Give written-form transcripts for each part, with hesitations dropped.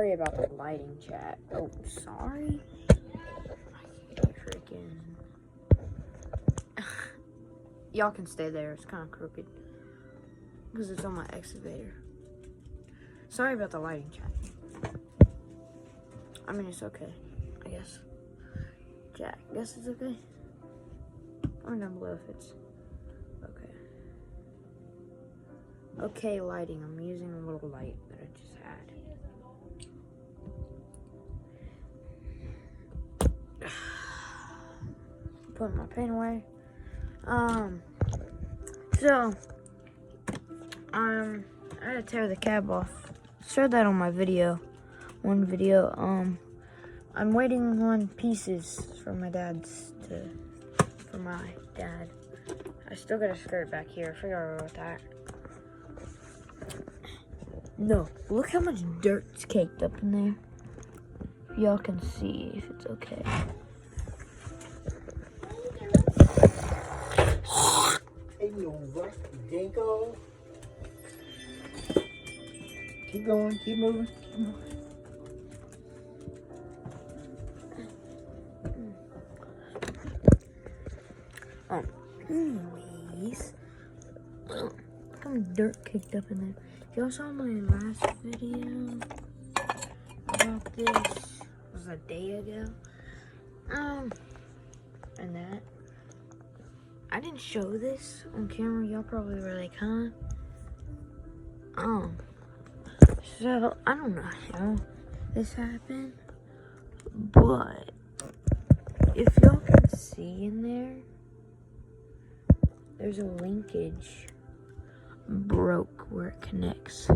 Sorry about the lighting, chat. Oh, sorry? Freaking... Y'all can stay there. It's kind of crooked. Because it's on my excavator. Sorry about the lighting, chat. I mean, it's okay, I guess. Chat, guess it's okay? Comment down below if it's okay. Okay, lighting. I'm using a little light that I just had. Putting my pen away. So, I had to tear the cab off. Showed that on my video. One video. I'm waiting on pieces for my dad. I still got a skirt back here. I forgot about that. No, look how much dirt's caked up in there. Y'all can see if it's okay. Ain't no rush, Dinko. Keep going, keep moving, keep moving. Anyways, look how much dirt caked up in there. Y'all saw my last video about this. It was a day ago. And that. I didn't show this on camera. Y'all probably were like, huh? So, I don't know how this happened. But, if y'all can see in there, there's a linkage broke where it connects.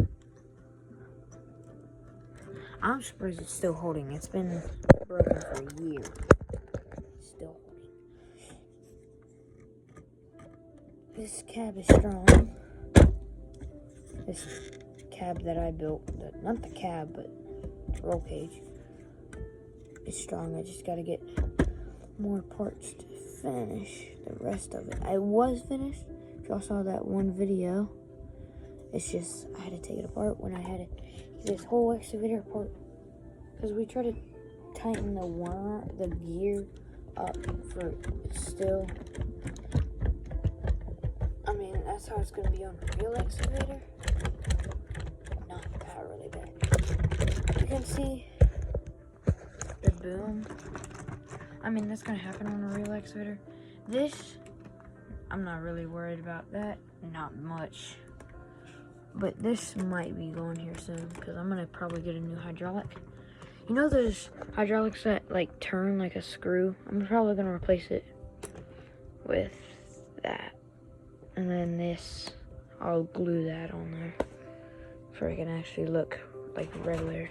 I'm surprised it's still holding. It's been broken for a year. It's still holding. This cab is strong. This cab that I built, not the cab, but the roll cage, is strong. I just gotta get more parts to finish the rest of it. I was finished. If y'all saw that one video, it's just I had to take it apart when I had to get this whole excavator apart because we tried to tighten the gear up for still. I mean, that's how it's gonna be on a real excavator. Not that really bad. You can see the boom. I mean, that's gonna happen on a real excavator. This, I'm not really worried about that. Not much. But this might be going here soon because I'm gonna probably get a new hydraulic. You know those hydraulics that like turn like a screw? I'm probably gonna replace it with that. And then this, I'll glue that on there so it can actually look like regular.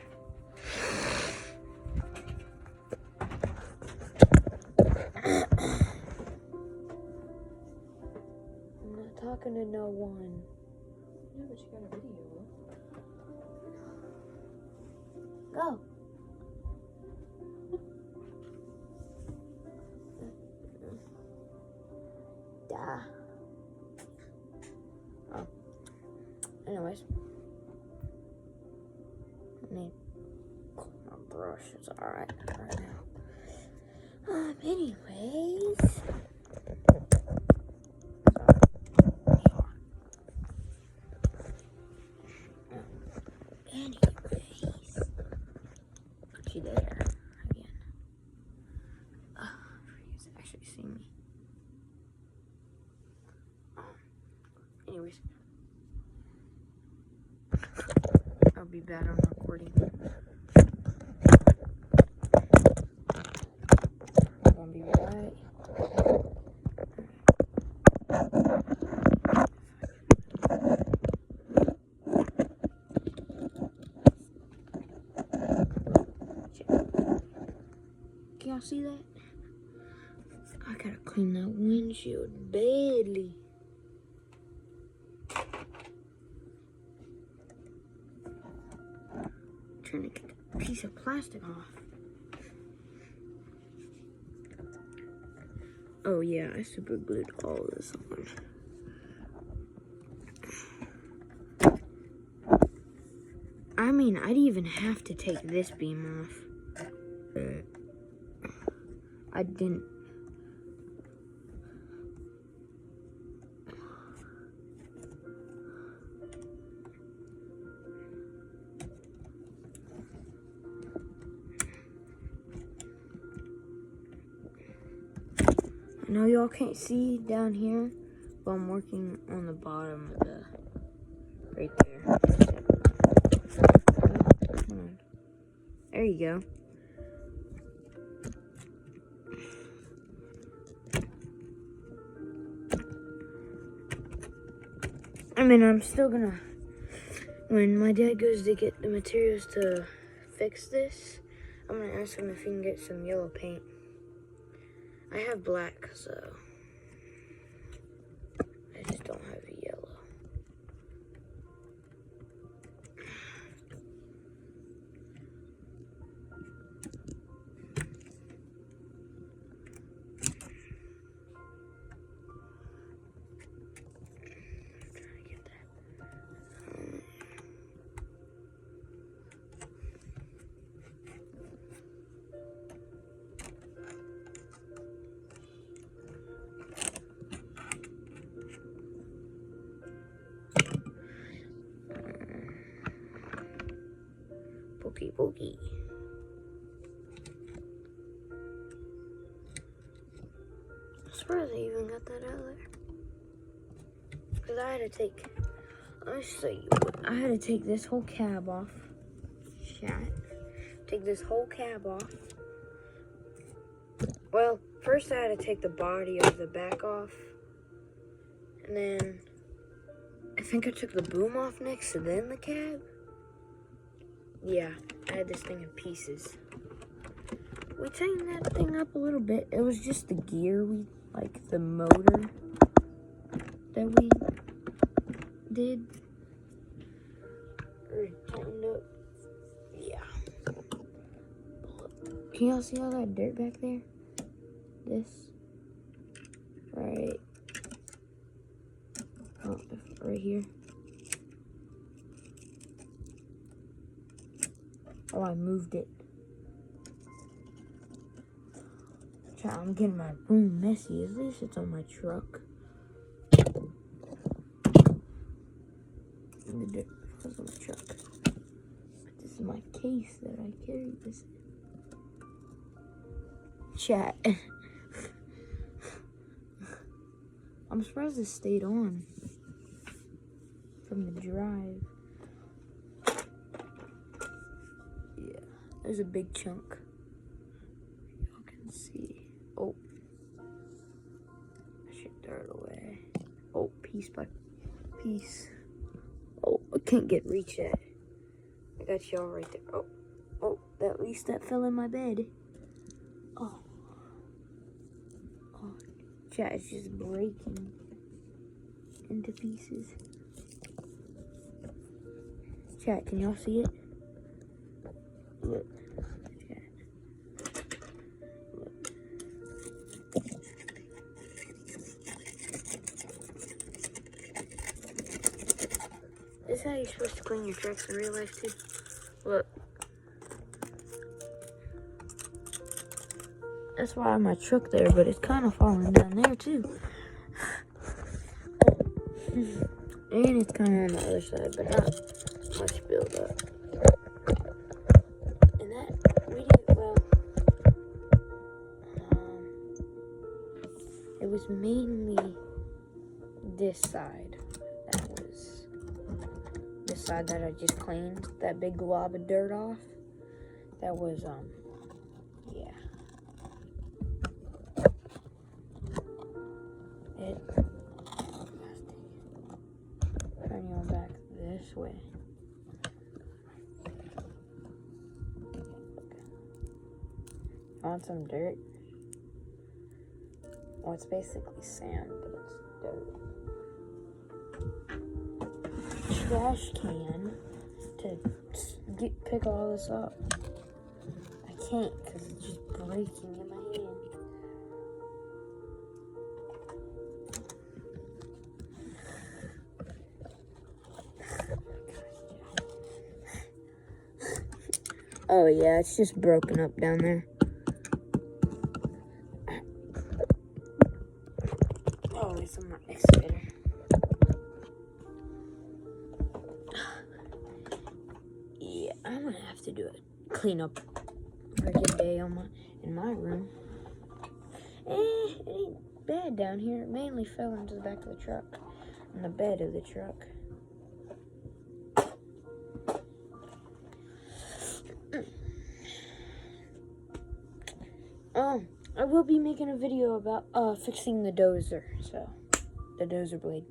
Talking to no one. Yeah, but you got a video. Go. Duh. Oh. Anyways. I need my brush. It's alright right now. Anyways. Put you there again. You can actually see me. Anyways, I'll be bad on recording. I'm gonna be right. Can y'all see that? I gotta clean that windshield badly. Trying to get a piece of plastic off. Oh yeah, I super glued all this on. I'm mean, I'd even have to take this beam off. I didn't. I know y'all can't see down here, but I'm working on the bottom of the, right there. Come on. There you go. I mean, I'm still gonna, when my dad goes to get the materials to fix this, I'm gonna ask him if he can get some yellow paint. I have black, so I just don't have yellow. Pokey, pokey. I'm surprised I even got that out there. Because I had to take, let me show you. I had to take this whole cab off. Take this whole cab off. Well, first I had to take the body of the back off. And then I think I took the boom off next, and then the cab. Yeah, I had this thing in pieces. We tightened that thing up a little bit. It was just the gear, like the motor that we did. Or tightened up. Yeah. Can y'all see all that dirt back there? This. Right. Oh, right here. Oh, I moved it. I'm getting my room messy. Is this? It's on my truck. The dirt was on my truck. But this is my case that I carry this in. Chat. I'm surprised this stayed on from the drive. Yeah, there's a big chunk. Y'all can see. Oh, I should throw it away. Oh, piece by piece. Oh, I can't get reach at. I got y'all right there. Oh, at least that fell in my bed. Oh, chat is just breaking into pieces. Chat, can y'all see it? Look. This is how you're supposed to clean your trucks in real life too. Look. That's why I have my truck there, but it's kind of falling down there too. And it's kind of on the other side, but not much build up. And that, we did, well, it was mainly this side. That was this side that I just cleaned, that big glob of dirt off. That was, yeah. Turn you back this way. Want some dirt? Well, it's basically sand, but it's dirt. Trash can to pick all this up. I can't because it's just breaking in my hand. Oh yeah, it's just broken up down there. Oh, it's on my excavator. Yeah, I'm gonna have to do a clean up freaking day in my room. It ain't bad down here. It mainly fell into the back of the truck, in the bed of the truck. I will be making a video about fixing the dozer, so the dozer blade.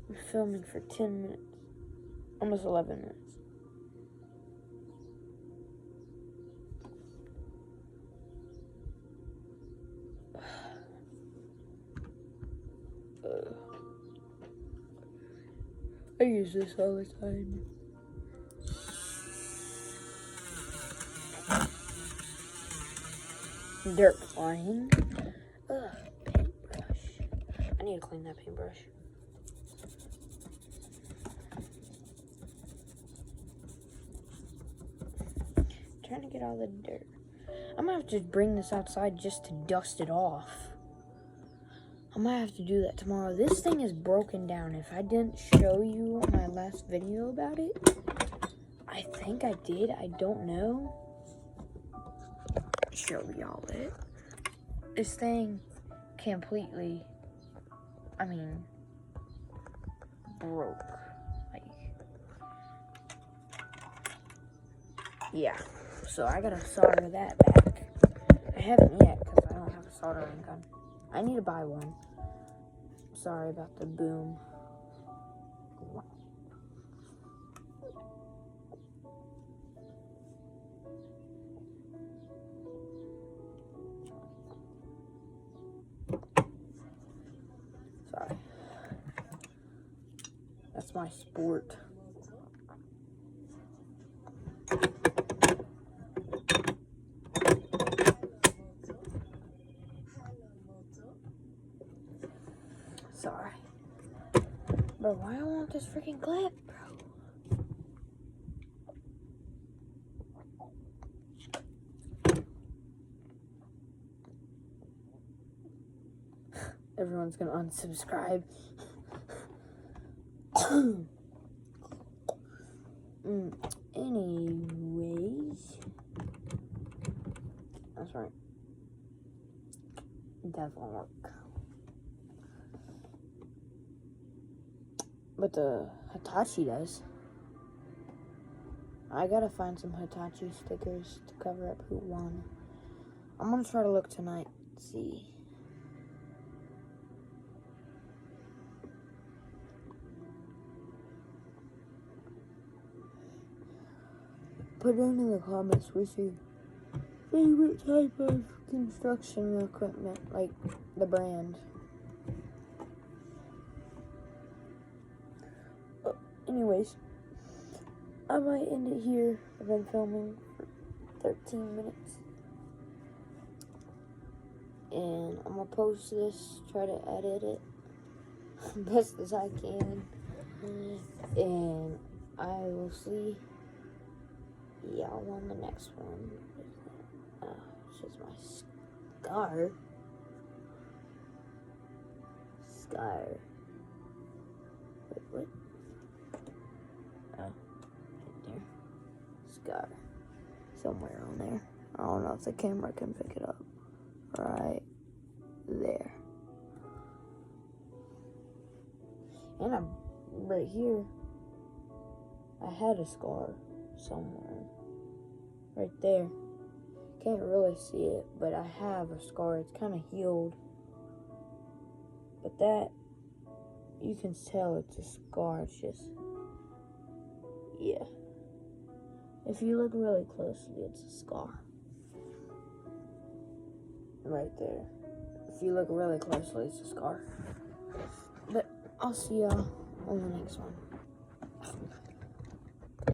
We're filming for 10 minutes, almost 11 minutes. I use this all the time. Dirt flying. Paintbrush. I need to clean that paintbrush. Trying to get all the dirt. I'm gonna have to bring this outside just to dust it off. I might have to do that tomorrow. This thing is broken down. If I didn't show you my last video about it, I think I did. I don't know. Show y'all it. This thing completely, broke. Like, yeah. So I gotta solder that back. I haven't yet because I don't have a soldering gun. I need to buy one. Sorry about the boom. Sorry. That's my sport. Sorry. Bro, why I want this freaking clip, bro? Everyone's gonna unsubscribe. Anyways. That's right. That won't work. But the Hitachi does. I gotta find some Hitachi stickers to cover up who won. I'm gonna try to look tonight. See. Put down in the comments what's your favorite type of construction equipment, like the brand. Anyways, I might end it here. I've been filming for 13 minutes. And I'm gonna post this, try to edit it best as I can. And I will see y'all on the next one. It's just my scar. Wait, what? Oh, right there. Scar. Somewhere on there. I don't know if the camera can pick it up. Right there. And I'm right here. I had a scar somewhere. Right there. Can't really see it, but I have a scar. It's kind of healed. But that, you can tell it's a scar. It's just, yeah. If you look really closely, it's a scar. Right there. If you look really closely, it's a scar. But I'll see y'all on the next one.